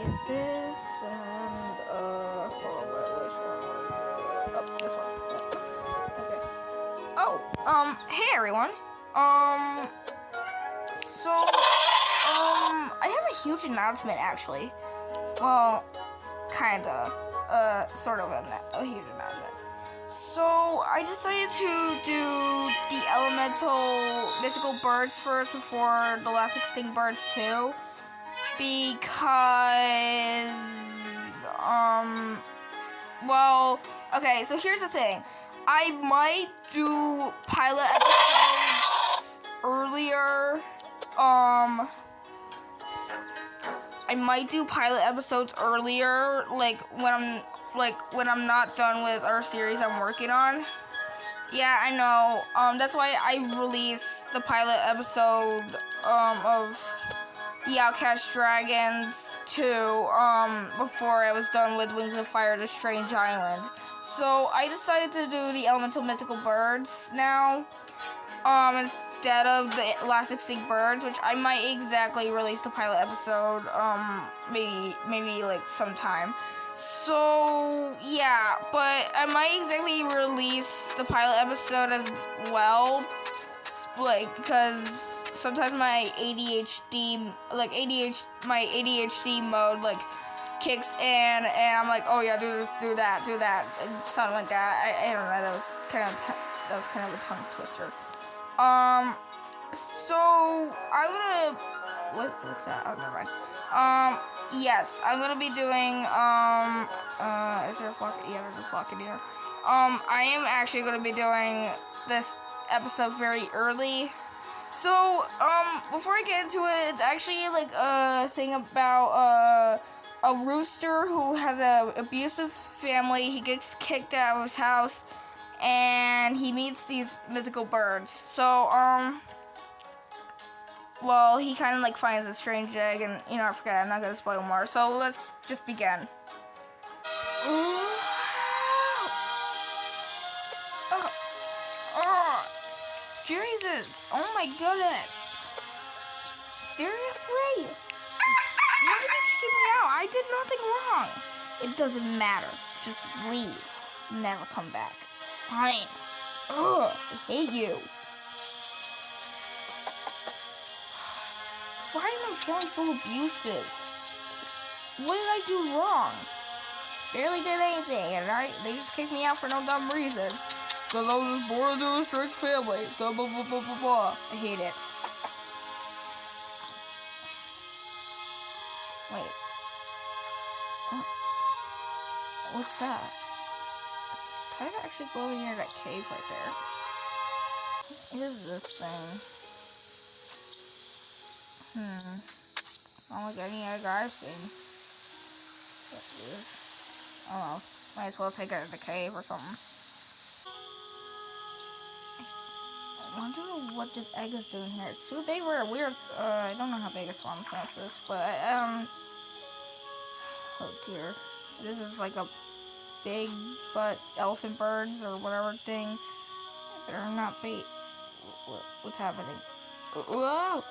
get this and hold on, which one was it? Oh, this one. Okay. Oh, hey everyone. So I have a huge announcement actually. Well, kinda. Sort of a huge announcement. So I decided to do the elemental mythical birds first before the last extinct birds too. Because well, okay, so here's the thing. I might do pilot episodes earlier. I might do pilot episodes earlier, like when I'm not done with our series I'm working on. Yeah, I know. That's why I released the pilot episode of the Outcast Dragons 2 before I was done with Wings of Fire: The Strange Island. So I decided to do the Elemental Mythical Birds now, instead of the Last Extinct Birds, which I might exactly release the pilot episode, maybe like sometime. So yeah, but I might exactly release the pilot episode as well, like, because sometimes my ADHD mode, like, kicks in, and I'm like, oh yeah, do this, do that, and something like that. I don't know, that was kind of a tongue twister. So I'm gonna, what's that? Oh, never mind. Yes, I'm gonna be doing, is there a flock? Yeah, there's a flock in here. I am actually gonna be doing this episode very early. So, before I get into it, it's actually like a thing about a rooster who has an abusive family. He gets kicked out of his house, and he meets these mythical birds. So, well, he kind of like finds a strange egg, and I forget. I'm not gonna spoil more. So let's just begin. Jesus! Oh my goodness! Seriously? Why did you kick me out? I did nothing wrong. It doesn't matter. Just leave. Never come back. Fine. Ugh, I hate you. Why is my family so abusive? What did I do wrong? Barely did anything, and they just kicked me out for no dumb reason. Because I was just born into a strict family. Blah, blah, blah, blah, blah, blah. I hate it. Wait. What's that? It's kind of actually glowing near that cave right there. What is this thing? It's not like any other guy I've seen. That's weird. Oh well. Might as well take it to the cave or something. I wonder what this egg is doing here. It's too big for a weird, I don't know how big a swan's nest is, but, oh dear. This is like a big butt elephant birds or whatever thing. They're not bait. What's happening? Whoa!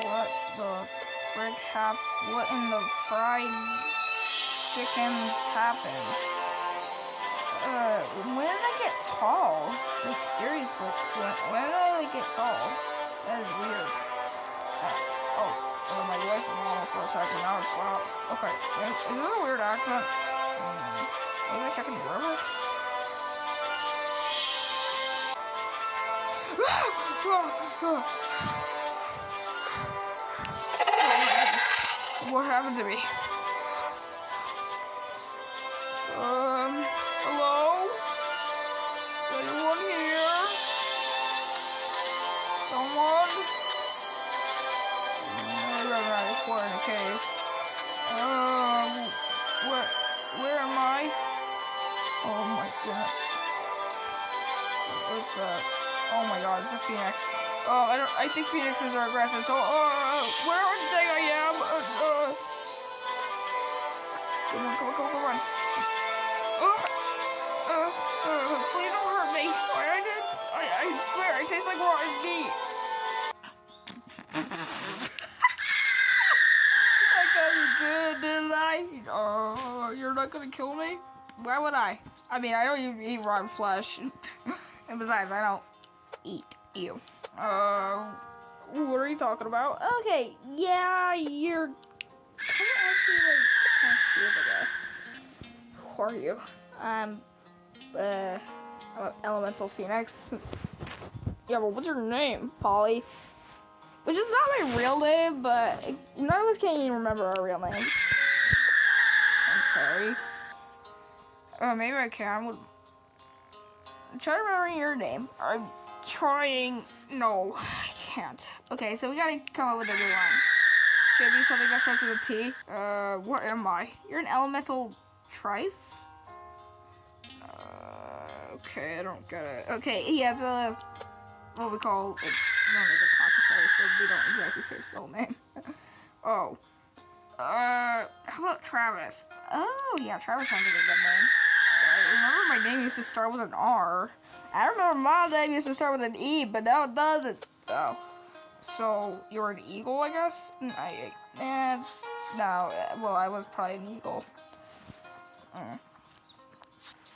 What the frick what in the fried chickens happened? When did I get tall? Like, seriously, when did I, like, get tall? That is weird. Oh, my voice was normal for a second, now it's loud. Okay, is this a weird accent? Maybe I check in the river? What happened to me? Hello? Is anyone here? Someone? I'd rather not explore in a cave. Where am I? Oh my goodness. What's that? Oh my god, it's a phoenix. I think phoenixes are aggressive, so, where do you think I am? Come on. Please don't hurt me. I didn't swear, it tastes like rotten meat. I got you good, didn't I? Oh, you're not gonna kill me? Why would I? I mean, I don't even eat rotten flesh. And besides, I don't eat you. What are you talking about? Okay, yeah, you're kind of actually like confused, I guess. Who are you? I'm Elemental Phoenix. Yeah, but what's your name, Polly? Which is not my real name, but none of us can even remember our real names. Okay. Oh, maybe I can. Try to remember your name. I'm trying. No, I can't. Okay, so we gotta come up with a new one. Should it be something that starts with a T? What am I? You're an elemental trice? Okay, I don't get it. Okay, yeah, it's a, what we call, it's known as a cockatrice, but we don't exactly say its full name. Oh. How about Travis? Oh, yeah, Travis sounds like a good name. I remember my name used to start with an R. I remember my name used to start with an E, but now it doesn't. Oh. So, you're an eagle, I guess? No, well, I was probably an eagle.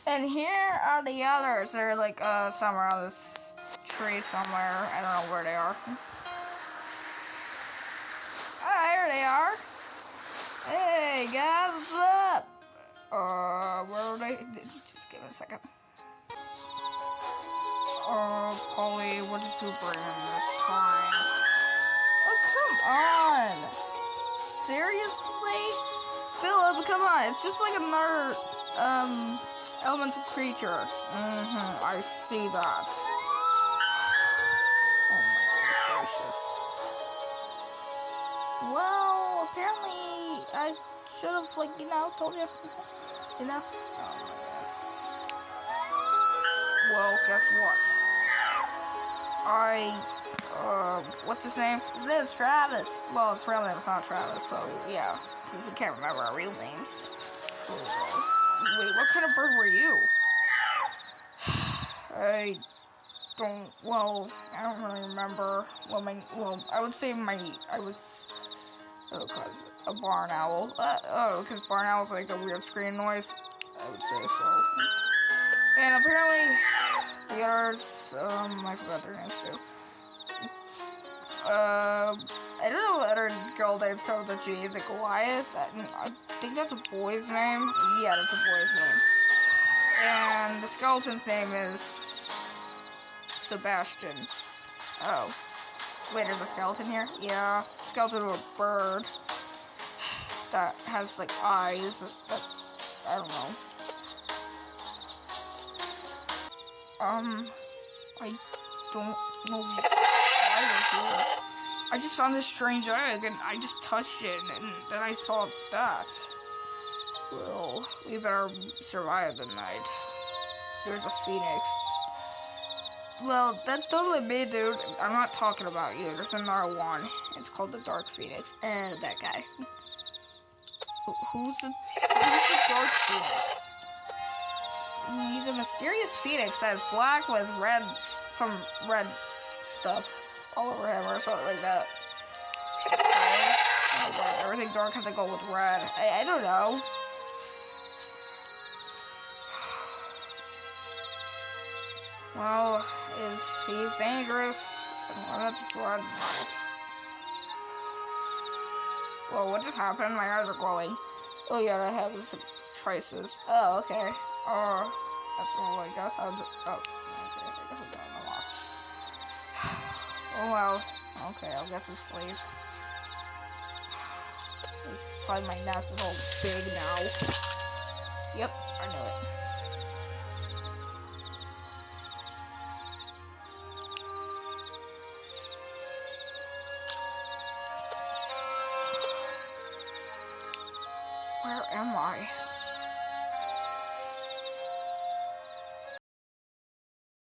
And here are the others. They're like, somewhere on this tree somewhere. I don't know where they are. Ah, there they are. Hey, guys, what's up? Where are they? Just give me a second. Polly, what did you bring in this time? Oh, come on. Seriously? Philip, come on. It's just like another, elemental creature. I see that. Oh my goodness gracious. Well, apparently I should have, like, told you. Oh my goodness. Well, guess what? What's his name? His name's Travis. Well, his real name's not Travis, so yeah. Since we can't remember our real names. True, though. Wait, what kind of bird were you? I don't really remember. I would say I was, cause a barn owl. Cause barn owls make a weird scream noise. I would say so. And apparently, the others, I forgot their names too. I don't know what other girl name started with a G. Is it Goliath? I think that's a boy's name. Yeah, that's a boy's name. And the skeleton's name is Sebastian. Oh. Wait, there's a skeleton here? Yeah. Skeleton of a bird that has, like, eyes that, I don't know. I don't know why we're here. I just found this strange egg, and I just touched it, and then I saw that. Well, we better survive the night. There's a phoenix. Well, that's totally me, dude. I'm not talking about you. There's another one. It's called the Dark Phoenix. That guy. Who's the Dark Phoenix? He's a mysterious phoenix that is black with some red stuff all over him or something like that. Oh, does everything dark have to go with red? I don't know. Well, if he's dangerous, let's run out. Whoa, what just happened? My eyes are glowing. Oh yeah, that happens to traces. Oh, okay. That's all I guess. Okay, I guess I'm done a lot. Oh well. Okay, I'll get to sleep. Probably my nest is all big now. Yep, I knew it. Where am I?